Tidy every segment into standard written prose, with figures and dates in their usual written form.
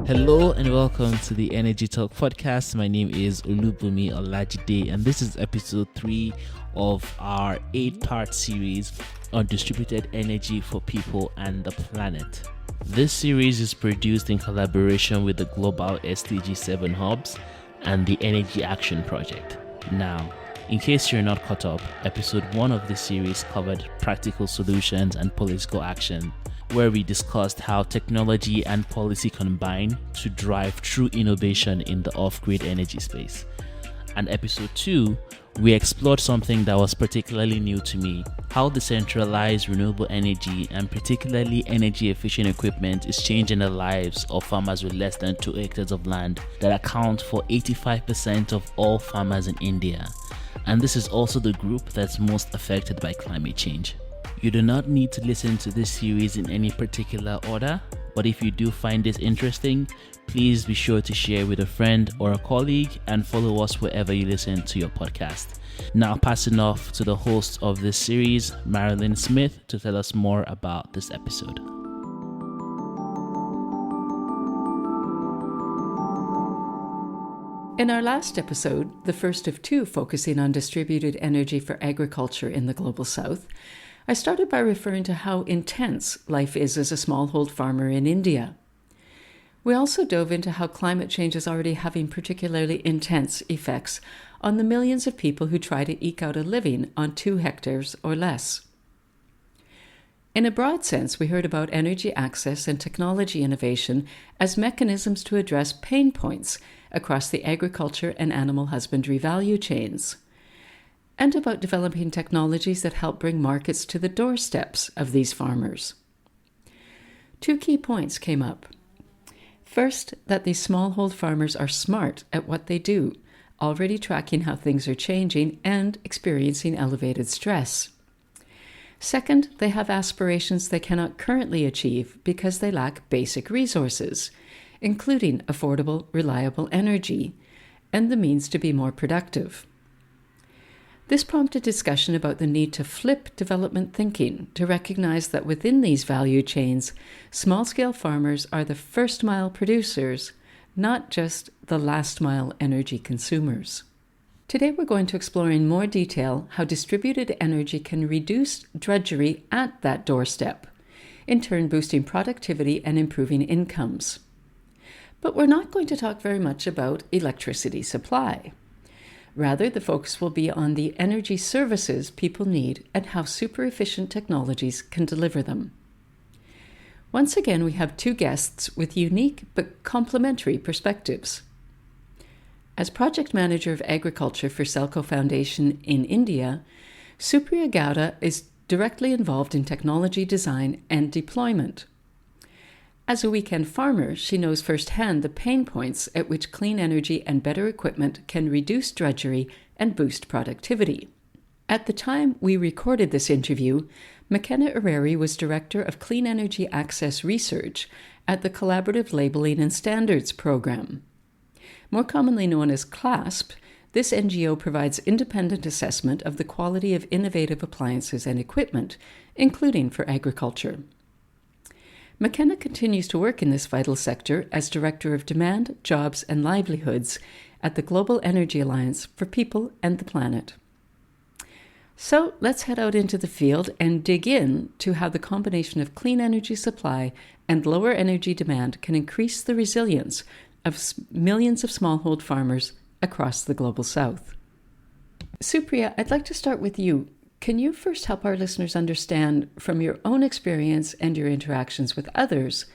Hello and welcome to the Energy Talk podcast. My name is Olubumi Olajide, and this is episode 3 of our 8-part series on distributed energy for people and the planet. This series is produced in collaboration with the Global SDG 7 Hubs and the Energy Action Project. Now, in case you're not caught up, episode 1 of this series covered practical solutions and political action, where we discussed how technology and policy combine to drive true innovation in the off-grid energy space. And episode 2, we explored something that was particularly new to me, how decentralized renewable energy and particularly energy-efficient equipment is changing the lives of farmers with less than 2 hectares of land that account for 85% of all farmers in India. And this is also the group that's most affected by climate change. You do not need to listen to this series in any particular order, but if you do find this interesting, please be sure to share with a friend or a colleague and follow us wherever you listen to your podcast. Now passing off to the host of this series, Marilyn Smith, to tell us more about this episode. In our last episode, the first of 2 focusing on distributed energy for agriculture in the Global South, I started by referring to how intense life is as a smallhold farmer in India. We also dove into how climate change is already having particularly intense effects on the millions of people who try to eke out a living on 2 hectares or less. In a broad sense, we heard about energy access and technology innovation as mechanisms to address pain points across the agriculture and animal husbandry value chains, and about developing technologies that help bring markets to the doorsteps of these farmers. 2 key points came up. First, that these smallhold farmers are smart at what they do, already tracking how things are changing and experiencing elevated stress. Second, they have aspirations they cannot currently achieve because they lack basic resources, including affordable, reliable energy, and the means to be more productive. This prompted discussion about the need to flip development thinking to recognize that within these value chains, small-scale farmers are the first-mile producers, not just the last-mile energy consumers. Today we're going to explore in more detail how distributed energy can reduce drudgery at that doorstep, in turn boosting productivity and improving incomes. But we're not going to talk very much about electricity supply. Rather, the focus will be on the energy services people need and how super-efficient technologies can deliver them. Once again, we have 2 guests with unique but complementary perspectives. As Project Manager of Agriculture for SELCO Foundation in India, Supriya Gowda is directly involved in technology design and deployment. As a weekend farmer, she knows firsthand the pain points at which clean energy and better equipment can reduce drudgery and boost productivity. At the time we recorded this interview, Makena Ireri was Director of Clean Energy Access Research at the Collaborative Labeling and Standards Program. More commonly known as CLASP, this NGO provides independent assessment of the quality of innovative appliances and equipment, including for agriculture. Makena continues to work in this vital sector as Director of Demand, Jobs and Livelihoods at the Global Energy Alliance for People and the Planet. So let's head out into the field and dig in to how the combination of clean energy supply and lower energy demand can increase the resilience of millions of smallhold farmers across the Global South. Supriya, I'd like to start with you. Can you first help our listeners understand from your own experience and your interactions with others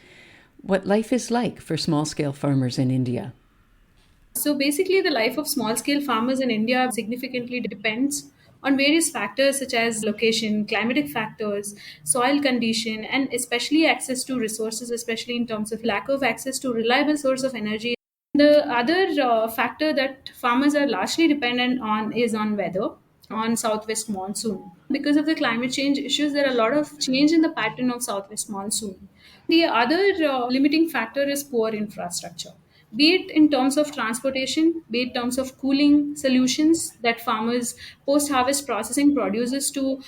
what life is like for small-scale farmers in India? So basically, the life of small-scale farmers in India significantly depends on various factors such as location, climatic factors, soil condition, and especially access to resources, especially in terms of lack of access to reliable source of energy. The other factor that farmers are largely dependent on is on weather, on southwest monsoon. Because of the climate change issues, there are a lot of change in the pattern of southwest monsoon. The other limiting factor is poor infrastructure. be it in terms of transportation, be it in terms of cooling solutions that farmers post harvest processing produces to,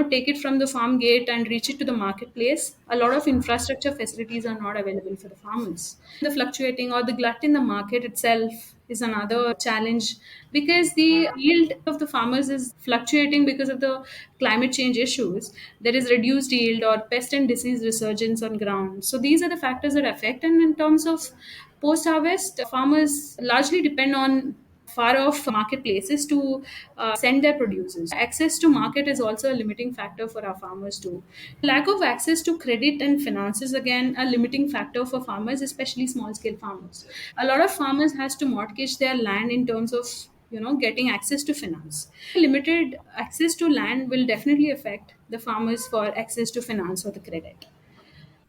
take it from the farm gate and reach it to the marketplace. A lot of infrastructure facilities are not available for the farmers. The fluctuating or the glut in the market itself is another challenge, because the yield of the farmers is fluctuating because of the climate change issues. There is reduced yield or pest and disease resurgence on ground. So these are the factors that affect. And in terms of post harvest, farmers largely depend on far off marketplaces to send their produces. Access to market is also a limiting factor for our farmers too. Lack of access to credit and finance is again a limiting factor for farmers, especially small scale farmers. A lot of farmers has to mortgage their land in terms of, getting access to finance. Limited access to land will definitely affect the farmers for access to finance or the credit.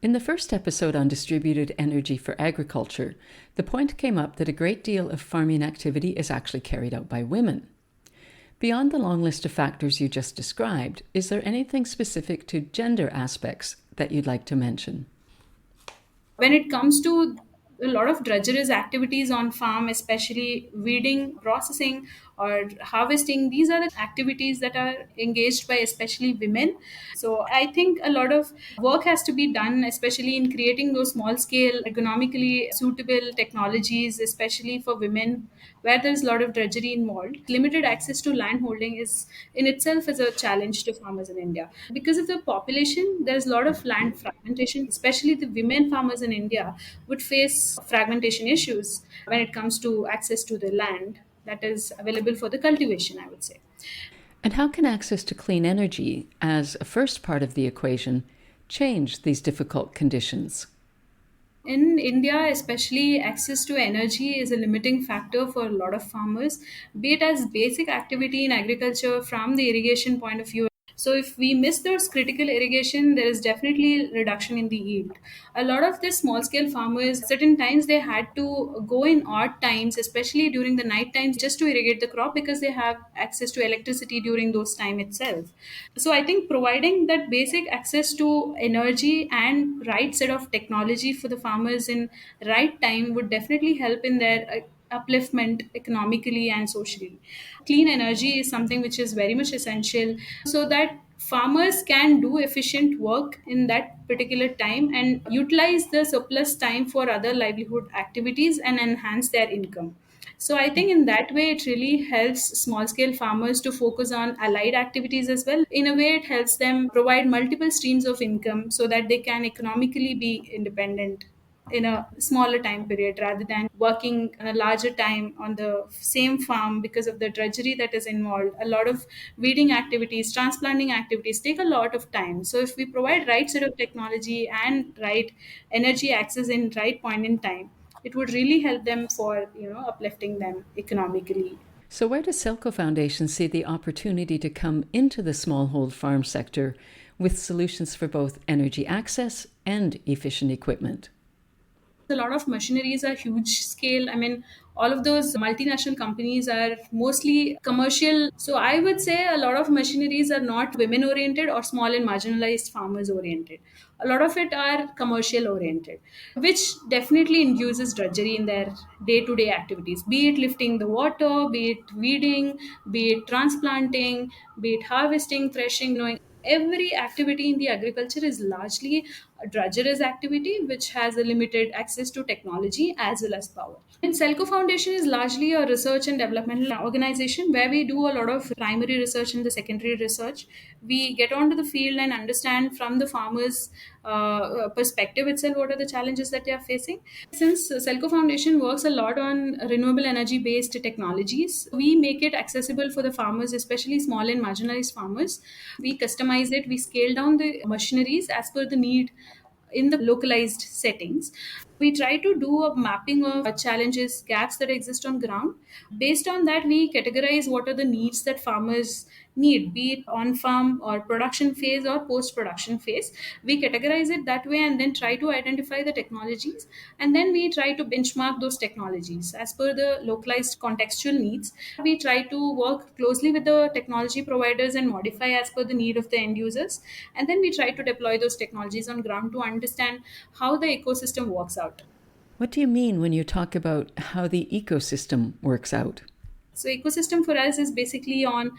In the first episode on distributed energy for agriculture, the point came up that a great deal of farming activity is actually carried out by women. Beyond the long list of factors you just described, is there anything specific to gender aspects that you'd like to mention? When it comes to a lot of drudgerous activities on farm, especially weeding, processing, or harvesting, these are the activities that are engaged by especially women. So I think a lot of work has to be done, especially in creating those small scale economically suitable technologies, especially for women, where there's a lot of drudgery involved. Limited access to land holding is in itself is a challenge to farmers in India. Because of the population, there's a lot of land fragmentation, especially the women farmers in India would face fragmentation issues when it comes to access to the land that is available for the cultivation, I would say. And how can access to clean energy, as a first part of the equation, change these difficult conditions? In India, especially, access to energy is a limiting factor for a lot of farmers, be it as basic activity in agriculture from the irrigation point of view. So, if we miss those critical irrigation, there is definitely reduction in the yield. A lot of these small scale farmers, certain times they had to go in odd times, especially during the night times, just to irrigate the crop because they have access to electricity during those time itself. So I think providing that basic access to energy and right set of technology for the farmers in right time would definitely help in their upliftment economically and socially. Clean energy is something which is very much essential so that farmers can do efficient work in that particular time and utilize the surplus time for other livelihood activities and enhance their income. So I think in that way, it really helps small scale farmers to focus on allied activities as well. In a way, it helps them provide multiple streams of income so that they can economically be independent in a smaller time period rather than working on a larger time on the same farm because of the drudgery that is involved. A lot of weeding activities, transplanting activities take a lot of time. So if we provide right set of technology and right energy access in right point in time, it would really help them for, uplifting them economically. So, where does SELCO Foundation see the opportunity to come into the smallhold farm sector with solutions for both energy access and efficient equipment? A lot of machineries are huge scale. I mean, all of those multinational companies are mostly commercial. So I would say a lot of machineries are not women oriented or small and marginalized farmers oriented. A lot of it are commercial oriented, which definitely induces drudgery in their day to day activities, be it lifting the water, be it weeding, be it transplanting, be it harvesting, threshing, knowing every activity in the agriculture is largely a drudgerous activity which has a limited access to technology as well as power. And Selco Foundation is largely a research and developmental organization where we do a lot of primary research and the secondary research. We get onto the field and understand from the farmers' perspective itself what are the challenges that they are facing. Since Selco Foundation works a lot on renewable energy based technologies, we make it accessible for the farmers, especially small and marginalized farmers. We customize it, we scale down the machineries as per the need in the localized settings. We try to do a mapping of challenges, gaps that exist on ground. Based on that, we categorize what are the needs that farmers need, be it on farm or production phase or post production phase. We categorize it that way and then try to identify the technologies, and then we try to benchmark those technologies as per the localized contextual needs. We try to work closely with the technology providers and modify as per the need of the end users, and then we try to deploy those technologies on ground to understand how the ecosystem works out. What do you mean when you talk about how the ecosystem works out? So ecosystem for us is basically on,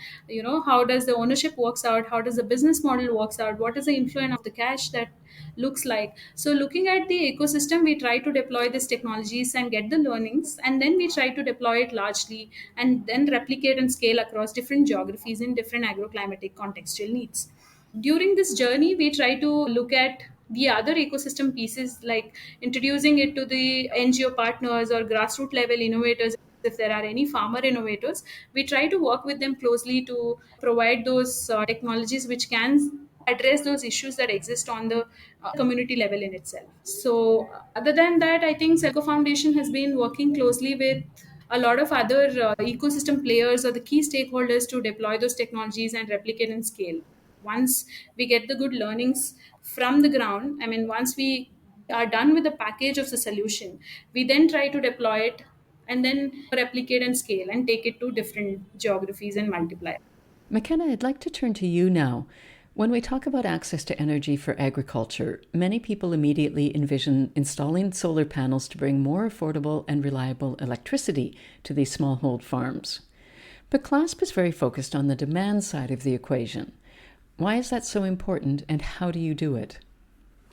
how does the ownership works out, how does the business model works out, what is the influence of the cash that looks like. So looking at the ecosystem, we try to deploy these technologies and get the learnings, and then we try to deploy it largely and then replicate and scale across different geographies in different agroclimatic contextual needs. During this journey, we try to look at the other ecosystem pieces, like introducing it to the NGO partners or grassroots level innovators. If there are any farmer innovators, we try to work with them closely to provide those technologies which can address those issues that exist on the community level in itself. So other than that, I think SELCO Foundation has been working closely with a lot of other ecosystem players or the key stakeholders to deploy those technologies and replicate and scale. Once we get the good learnings from the ground, I mean, once we are done with the package of the solution, we then try to deploy it and then replicate and scale and take it to different geographies and multiply. Makena, I'd like to turn to you now. When we talk about access to energy for agriculture, many people immediately envision installing solar panels to bring more affordable and reliable electricity to these smallhold farms. But CLASP is very focused on the demand side of the equation. Why is that so important, and how do you do it?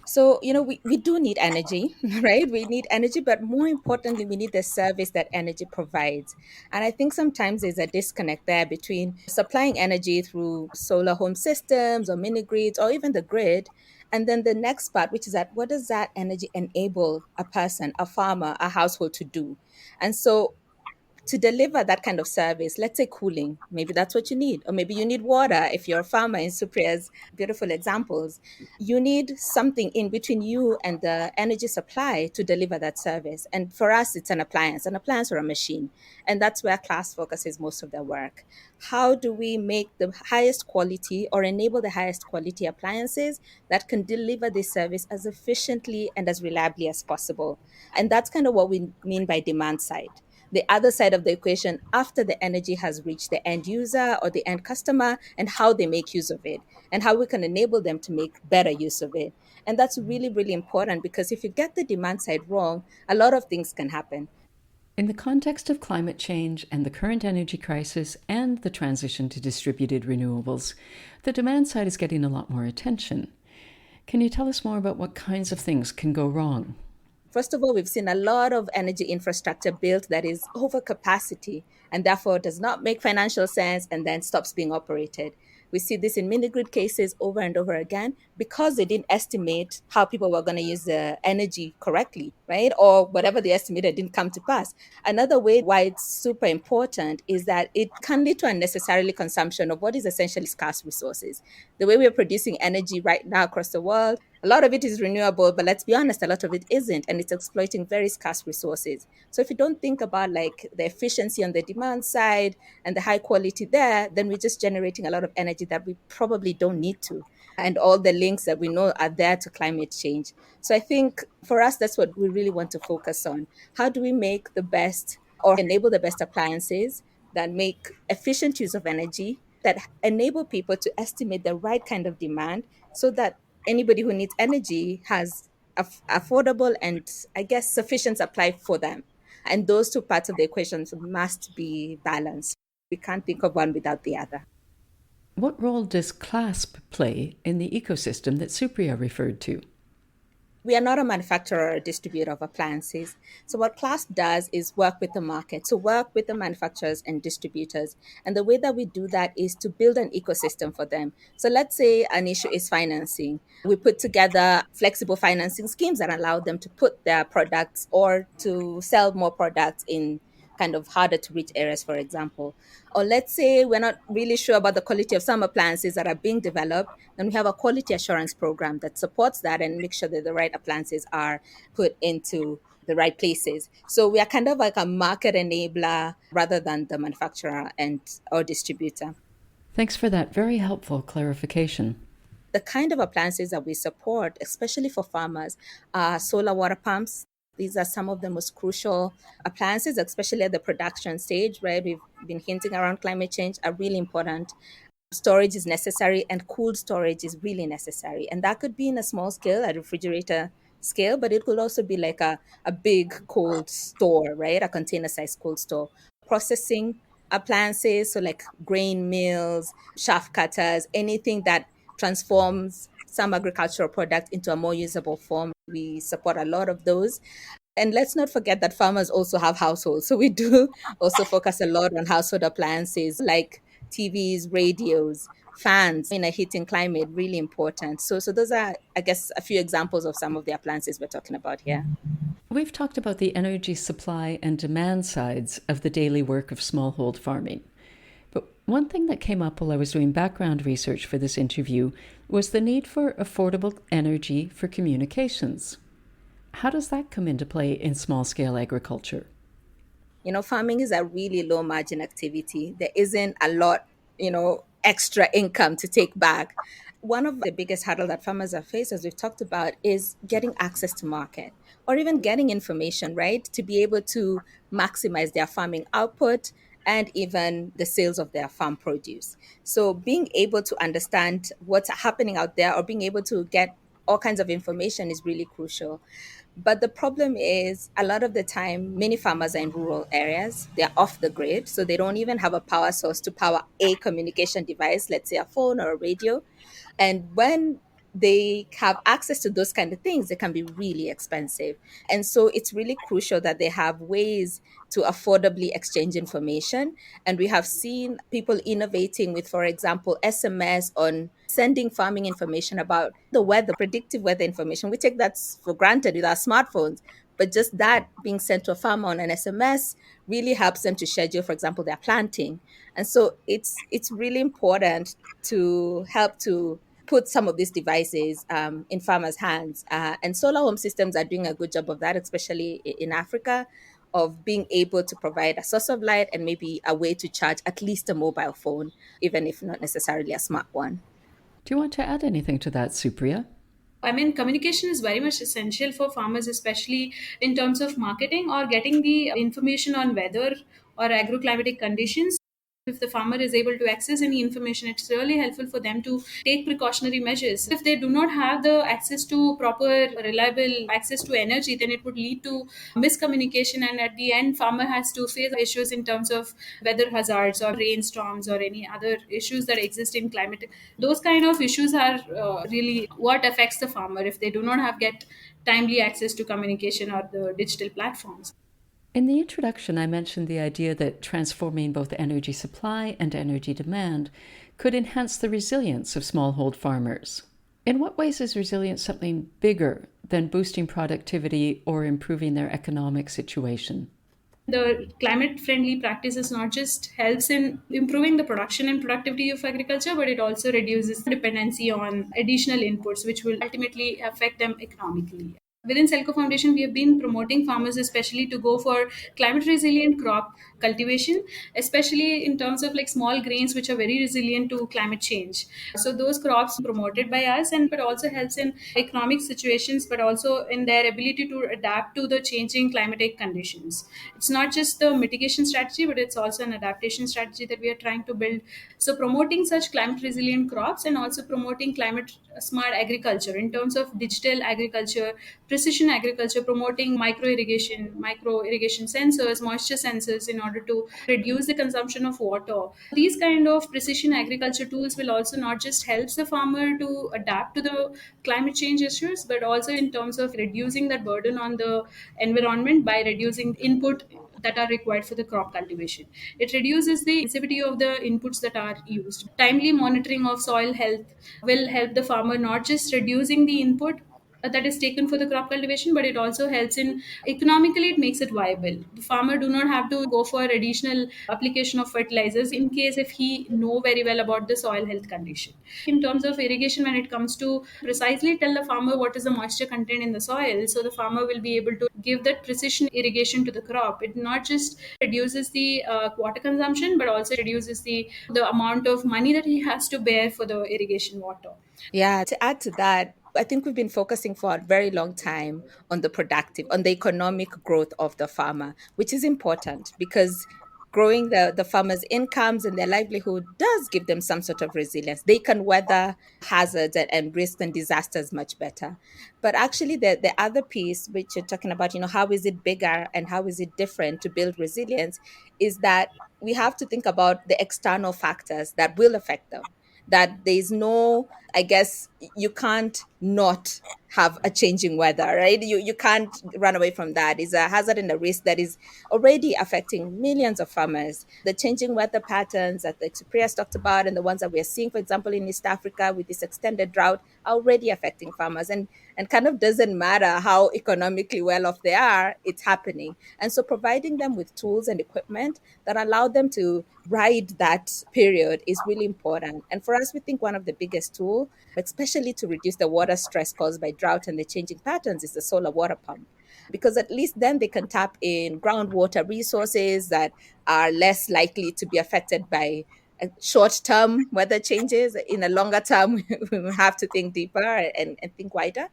So, we do need energy, right? We need energy, but more importantly, we need the service that energy provides. And I think sometimes there's a disconnect there between supplying energy through solar home systems or mini grids or even the grid. And then the next part, which is that what does that energy enable a person, a farmer, a household to do? And so to deliver that kind of service, let's say cooling, maybe that's what you need, or maybe you need water if you're a farmer in Supriya's beautiful examples. You need something in between you and the energy supply to deliver that service. And for us, it's an appliance or a machine. And that's where CLASS focuses most of their work. How do we make the highest quality or enable the highest quality appliances that can deliver this service as efficiently and as reliably as possible? And that's kind of what we mean by demand side. The other side of the equation, after the energy has reached the end user or the end customer, and how they make use of it and how we can enable them to make better use of it. And that's really, really important, because if you get the demand side wrong, a lot of things can happen. In the context of climate change and the current energy crisis and the transition to distributed renewables, the demand side is getting a lot more attention. Can you tell us more about what kinds of things can go wrong? First of all, we've seen a lot of energy infrastructure built that is over capacity and therefore does not make financial sense and then stops being operated. We see this in mini grid cases over and over again because they didn't estimate how people were going to use the energy correctly, right? Or whatever they estimated didn't come to pass. Another way why it's super important is that it can lead to unnecessarily consumption of what is essentially scarce resources. The way we're producing energy right now across the world, a lot of it is renewable, but let's be honest, a lot of it isn't, and it's exploiting very scarce resources. So if you don't think about like the efficiency on the demand side and the high quality there, then we're just generating a lot of energy that we probably don't need to. And all the links that we know are there to climate change. So I think for us, that's what we really want to focus on. How do we make the best or enable the best appliances that make efficient use of energy, that enable people to estimate the right kind of demand so that anybody who needs energy has affordable and, I guess, sufficient supply for them. And those two parts of the equations must be balanced. We can't think of one without the other. What role does CLASP play in the ecosystem that Supriya referred to? We are not a manufacturer or a distributor of appliances. So what CLASP does is work with the market, to work with the manufacturers and distributors. And the way that we do that is to build an ecosystem for them. So let's say an issue is financing. We put together flexible financing schemes that allow them to put their products or to sell more products in kind of harder to reach areas, for example. Or let's say we're not really sure about the quality of some appliances that are being developed, then we have a quality assurance program that supports that and makes sure that the right appliances are put into the right places. So we are kind of like a market enabler rather than the manufacturer and or distributor. Thanks for that very helpful clarification. The kind of appliances that we support, especially for farmers, are solar water pumps. These are some of the most crucial appliances, especially at the production stage, right? We've been hinting around climate change, are really important. Storage is necessary, and cooled storage is really necessary. And that could be in a small scale, a refrigerator scale, but it could also be like a big cold store, right? A container sized cold store. Processing appliances, so like grain mills, shaft cutters, anything that transforms some agricultural product into a more usable form. We support a lot of those. And let's not forget that farmers also have households. So we do also focus a lot on household appliances like TVs, radios, fans in a heating climate, really important. So those are, I guess, a few examples of some of the appliances we're talking about here. We've talked about the energy supply and demand sides of the daily work of smallhold farming. But one thing that came up while I was doing background research for this interview was the need for affordable energy for communications. How does that come into play in small scale agriculture? Farming is a really low margin activity. There isn't a lot, extra income to take back. One of the biggest hurdle that farmers are faced, as we've talked about, is getting access to market or even getting information, right? To be able to maximize their farming output and even the sales of their farm produce. So being able to understand what's happening out there or being able to get all kinds of information is really crucial. But the problem is, a lot of the time, many farmers are in rural areas. They're off the grid, so they don't even have a power source to power a communication device, let's say a phone or a radio. And when they have access to those kind of things, they can be really expensive. And so it's really crucial that they have ways to affordably exchange information. And we have seen people innovating with, for example, SMS on sending farming information about the weather, predictive weather information. We take that for granted with our smartphones. But just that being sent to a farmer on an SMS really helps them to schedule, for example, their planting. And so it's really important to help to put some of these devices in farmers' hands. And solar home systems are doing a good job of that, especially in Africa, of being able to provide a source of light and maybe a way to charge at least a mobile phone, even if not necessarily a smart one. Do you want to add anything to that, Supriya? I mean, communication is very much essential for farmers, especially in terms of marketing or getting the information on weather or agroclimatic conditions. If the farmer is able to access any information, it's really helpful for them to take precautionary measures. If they do not have the access to proper, reliable access to energy, then it would lead to miscommunication. And at the end, farmer has to face issues in terms of weather hazards or rainstorms or any other issues that exist in climate. Those kind of issues are really what affects the farmer if they do not have get timely access to communication or the digital platforms. In the introduction, I mentioned the idea that transforming both energy supply and energy demand could enhance the resilience of smallhold farmers. In what ways is resilience something bigger than boosting productivity or improving their economic situation? The climate friendly practices not just helps in improving the production and productivity of agriculture, but it also reduces dependency on additional inputs, which will ultimately affect them economically. Within SELCO Foundation, we have been promoting farmers especially to go for climate resilient crop cultivation, especially in terms of like small grains which are very resilient to climate change. So those crops promoted by us, and but also helps in economic situations, but also in their ability to adapt to the changing climatic conditions. It's not just the mitigation strategy, but it's also an adaptation strategy that we are trying to build. So promoting such climate resilient crops and also promoting climate smart agriculture in terms of digital agriculture, precision agriculture, promoting micro irrigation sensors, moisture sensors in order to reduce the consumption of water. These kind of precision agriculture tools will also not just helps the farmer to adapt to the climate change issues, but also in terms of reducing that burden on the environment by reducing input that are required for the crop cultivation. It reduces the intensity of the inputs that are used. Timely monitoring of soil health will help the farmer not just reducing the input that is taken for the crop cultivation, but it also helps in economically it makes it viable. The farmer do not have to go for additional application of fertilizers in case if he know very well about the soil health condition. In terms of irrigation, when it comes to precisely tell the farmer what is the moisture content in the soil, so the farmer will be able to give that precision irrigation to the crop. It not just reduces the water consumption, but also reduces the amount of money that he has to bear for the irrigation water. Yeah, to add to that, I think we've been focusing for a very long time on the economic growth of the farmer, which is important because growing the farmers' incomes and their livelihood does give them some sort of resilience. They can weather hazards and risks and disasters much better. But actually, the other piece, which you're talking about, how is it bigger and how is it different to build resilience, is that we have to think about the external factors that will affect them. That there's no, I guess, you can't not have a changing weather, right? You can't run away from that. It's a hazard and a risk that is already affecting millions of farmers. The changing weather patterns that the Supriya talked about and the ones that we're seeing, for example, in East Africa with this extended drought are already affecting farmers. And kind of doesn't matter how economically well off they are, it's happening. And so providing them with tools and equipment that allow them to ride that period is really important. And for us, we think one of the biggest tools, especially to reduce the water stress caused by drought and the changing patterns, is the solar water pump. Because at least then they can tap in groundwater resources that are less likely to be affected by short-term weather changes. In a longer term, we have to think deeper and think wider.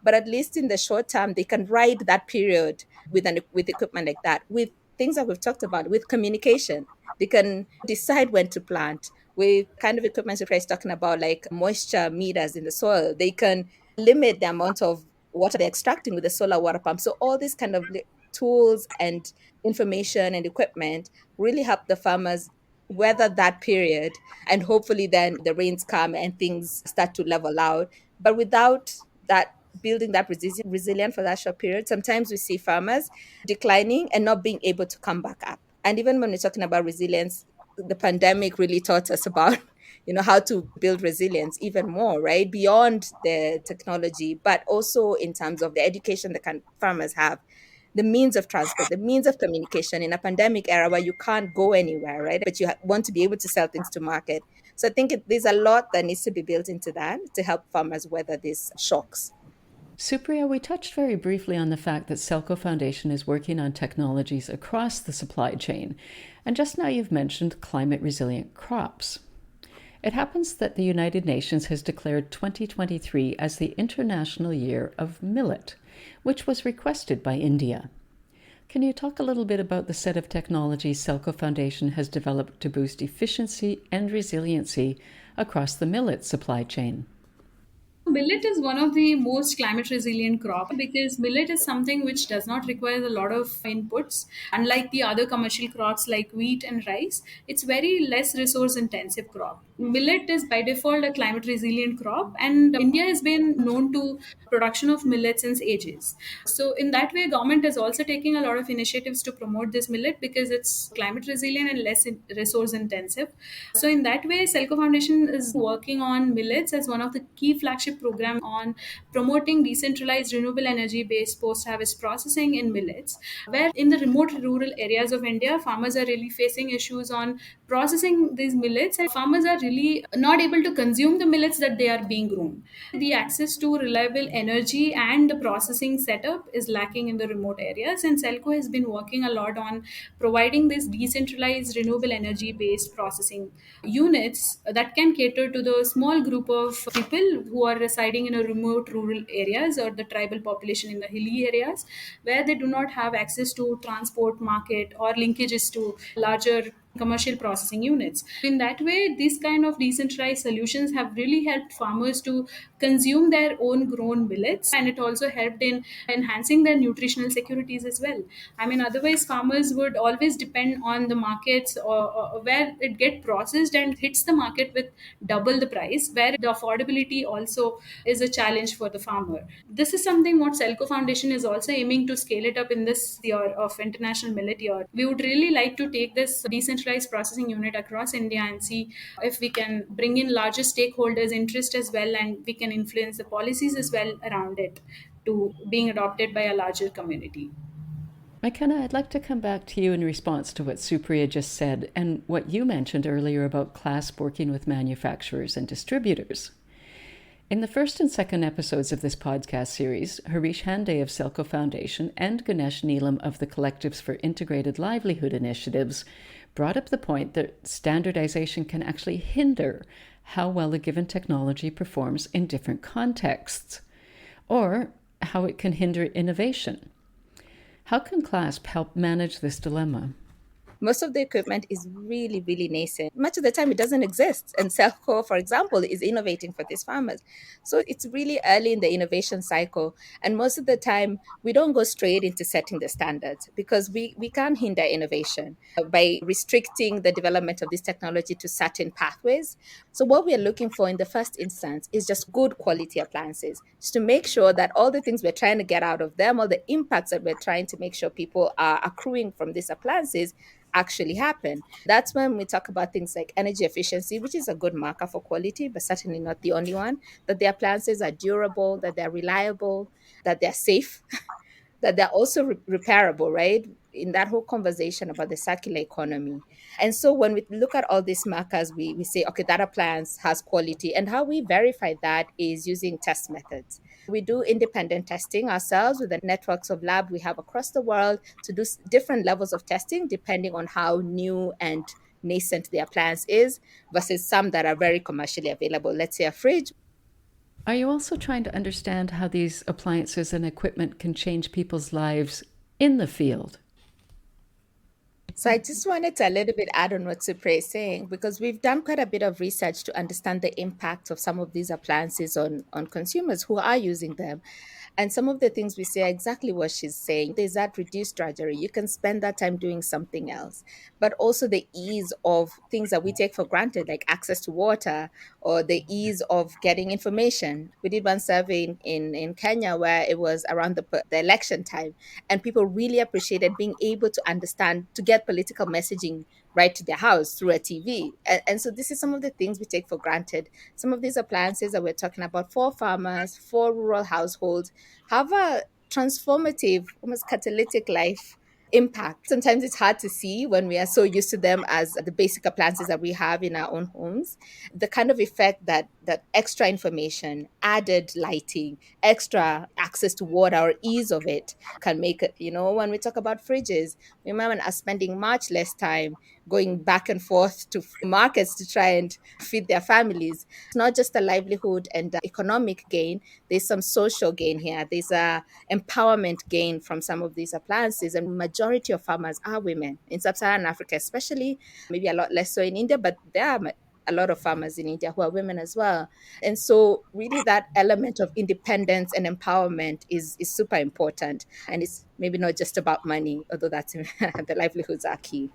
But at least in the short term, they can ride that period with equipment like that, with things that we've talked about, with communication. They can decide when to plant. With kind of equipment we're talking about, like moisture meters in the soil, they can limit the amount of water they're extracting with the solar water pump. So all these kind of tools and information and equipment really help the farmers weather that period, and hopefully then the rains come and things start to level out. But without that, building that resilient for that short period, sometimes we see farmers declining and not being able to come back up. And even when we're talking about resilience, the pandemic really taught us about how to build resilience even more, right? Beyond the technology, but also in terms of the education that farmers have, the means of transport, the means of communication in a pandemic era where you can't go anywhere, right? But you want to be able to sell things to market. So I think there's a lot that needs to be built into that to help farmers weather these shocks. Supriya, we touched very briefly on the fact that SELCO Foundation is working on technologies across the supply chain. And just now you've mentioned climate resilient crops. It happens that the United Nations has declared 2023 as the International Year of Millet, which was requested by India. Can you talk a little bit about the set of technologies SELCO Foundation has developed to boost efficiency and resiliency across the millet supply chain? Millet is one of the most climate resilient crop because millet is something which does not require a lot of inputs. Unlike the other commercial crops like wheat and rice, it's very less resource intensive crop. Millet is by default a climate resilient crop, and India has been known to production of millet since ages. So in that way, government is also taking a lot of initiatives to promote this millet because it's climate resilient and less resource intensive. So in that way, SELCO Foundation is working on millets as one of the key flagship program on promoting decentralized renewable energy based post harvest processing in millets, where in the remote rural areas of India, farmers are really facing issues on processing these millets, and farmers are really not able to consume the millets that they are being grown. The access to reliable energy and the processing setup is lacking in the remote areas, and SELCO has been working a lot on providing this decentralized renewable energy based processing units that can cater to the small group of people who are residing in a remote rural areas or the tribal population in the hilly areas where they do not have access to transport, market, or linkages to larger commercial processing units. In that way, these kind of decentralized solutions have really helped farmers to consume their own grown millets, and it also helped in enhancing their nutritional securities as well. I mean, otherwise farmers would always depend on the markets or where it get processed and hits the market with double the price, where the affordability also is a challenge for the farmer. This is something what SELCO Foundation is also aiming to scale it up in this year of International Millet Year. We would really like to take this decentralized processing unit across India and see if we can bring in larger stakeholders' interest as well, and we can influence the policies as well around it to being adopted by a larger community. Makena, I'd like to come back to you in response to what Supriya just said and what you mentioned earlier about CLASP working with manufacturers and distributors. In the first and second episodes of this podcast series, Harish Hande of SELCO Foundation and Ganesh Neelam of the Collectives for Integrated Livelihood Initiatives brought up the point that standardization can actually hinder how well a given technology performs in different contexts, or how it can hinder innovation. How can CLASP help manage this dilemma? Most of the equipment is really, really nascent. Much of the time, it doesn't exist. And SELCO, for example, is innovating for these farmers. So it's really early in the innovation cycle. And most of the time, we don't go straight into setting the standards because we can't hinder innovation by restricting the development of this technology to certain pathways. So what we are looking for in the first instance is just good quality appliances, just to make sure that all the things we're trying to get out of them, all the impacts that we're trying to make sure people are accruing from these appliances actually happen. That's when we talk about things like energy efficiency, which is a good marker for quality, but certainly not the only one, that the appliances are durable, that they're reliable, that they're safe, that they're also repairable, right? In that whole conversation about the circular economy. And so when we look at all these markers, we say, okay, that appliance has quality. And how we verify that is using test methods. We do independent testing ourselves with the networks of lab we have across the world to do different levels of testing depending on how new and nascent the appliance is versus some that are very commercially available. Let's say a fridge. Are you also trying to understand how these appliances and equipment can change people's lives in the field? So I just wanted to a little bit add on what Supriya is saying, because we've done quite a bit of research to understand the impact of some of these appliances on consumers who are using them. And some of the things we say are exactly what she's saying. There's that reduced drudgery. You can spend that time doing something else. But also the ease of things that we take for granted, like access to water or the ease of getting information. We did one survey in Kenya where it was around the election time, and people really appreciated being able to understand, to get political messaging right to their house through a TV. And so this is some of the things we take for granted. Some of these appliances that we're talking about for farmers, for rural households, have a transformative, almost catalytic life impact. Sometimes it's hard to see when we are so used to them as the basic appliances that we have in our own homes. The kind of effect that extra information, added lighting, extra access to water or ease of it can make it. When we talk about fridges, women are spending much less time going back and forth to markets to try and feed their families. It's not just a livelihood and economic gain. There's some social gain here. There's a empowerment gain from some of these appliances. And majority of farmers are women in sub-Saharan Africa, especially, maybe a lot less so in India, but there are a lot of farmers in India who are women as well. And so really that element of independence and empowerment is super important. And it's maybe not just about money, although that's the livelihoods are key.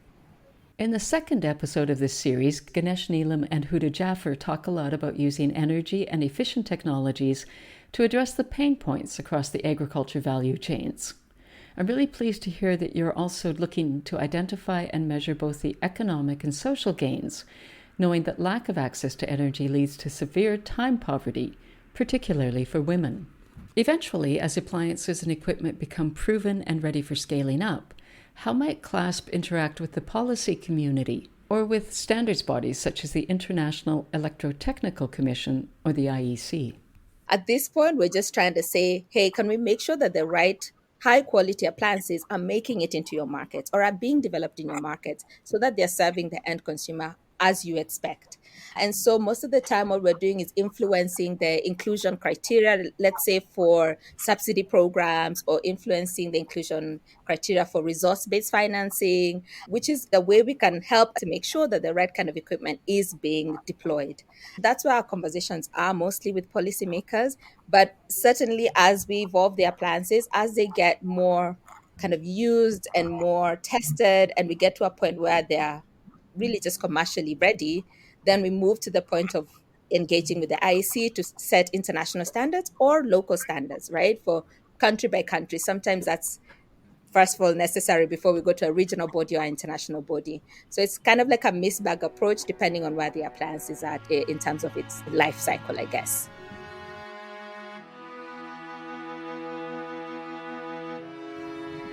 In the second episode of this series, Ganesh Neelam and Huda Jaffer talk a lot about using energy and efficient technologies to address the pain points across the agriculture value chains. I'm really pleased to hear that you're also looking to identify and measure both the economic and social gains, knowing that lack of access to energy leads to severe time poverty, particularly for women. Eventually, as appliances and equipment become proven and ready for scaling up, how might CLASP interact with the policy community or with standards bodies such as the International Electrotechnical Commission or the IEC? At this point, we're just trying to say, hey, can we make sure that the right high quality appliances are making it into your markets or are being developed in your markets so that they're serving the end consumer as you expect. And so most of the time, what we're doing is influencing the inclusion criteria, let's say for subsidy programs, or influencing the inclusion criteria for resource-based financing, which is the way we can help to make sure that the right kind of equipment is being deployed. That's where our conversations are mostly with policymakers. But certainly as we evolve the appliances, as they get more kind of used and more tested, and we get to a point where they're really just commercially ready, then we move to the point of engaging with the IEC to set international standards or local standards, right? For country by country. Sometimes that's, first of all, necessary before we go to a regional body or international body. So it's kind of like a mixed bag approach depending on where the appliance is at in terms of its life cycle, I guess.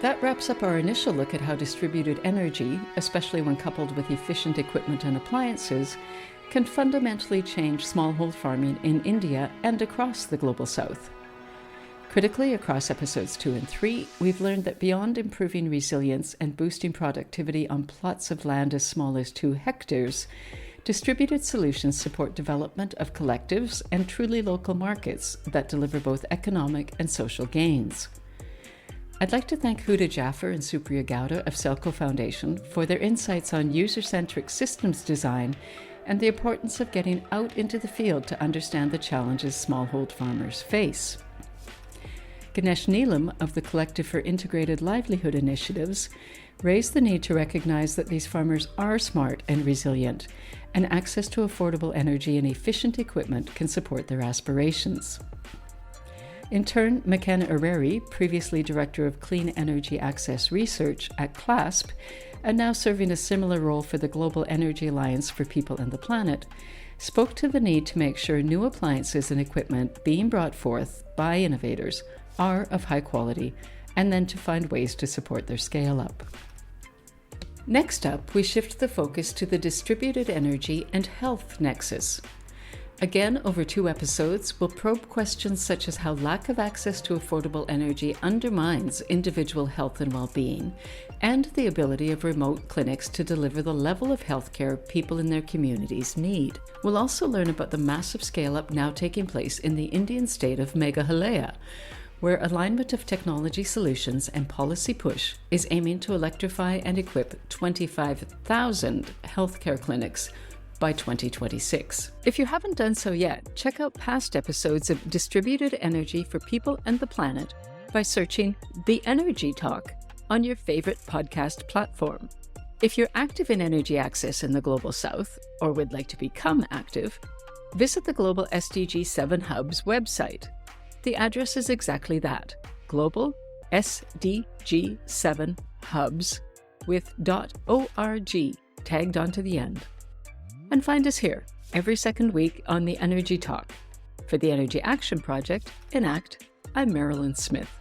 That wraps up our initial look at how distributed energy, especially when coupled with efficient equipment and appliances, can fundamentally change smallhold farming in India and across the Global South. Critically, across episodes 2 and 3, we've learned that beyond improving resilience and boosting productivity on plots of land as small as 2 hectares, distributed solutions support development of collectives and truly local markets that deliver both economic and social gains. I'd like to thank Huda Jaffer and Supriya Gowda of SELCO Foundation for their insights on user-centric systems design and the importance of getting out into the field to understand the challenges smallhold farmers face. Ganesh Neelam of the Collective for Integrated Livelihood Initiatives raised the need to recognize that these farmers are smart and resilient, and access to affordable energy and efficient equipment can support their aspirations. In turn, Makena Ireri, previously Director of Clean Energy Access Research at CLASP, and now serving a similar role for the Global Energy Alliance for People and the Planet, spoke to the need to make sure new appliances and equipment being brought forth by innovators are of high quality, and then to find ways to support their scale-up. Next up, we shift the focus to the distributed energy and health nexus. Again, over 2 episodes, we'll probe questions such as how lack of access to affordable energy undermines individual health and well-being, and the ability of remote clinics to deliver the level of healthcare people in their communities need. We'll also learn about the massive scale-up now taking place in the Indian state of Meghalaya, where alignment of technology solutions and policy push is aiming to electrify and equip 25,000 healthcare clinics by 2026. If you haven't done so yet, check out past episodes of Distributed Energy for People and the Planet by searching The Energy Talk on your favorite podcast platform. If you're active in energy access in the Global South, or would like to become active, visit the Global SDG 7 Hub's website. The address is exactly that, Global SDG 7 Hubs with .org tagged onto the end. And find us here every second week on the Energy Talk. For the Energy Action Project, EnAct, I'm Marilyn Smith.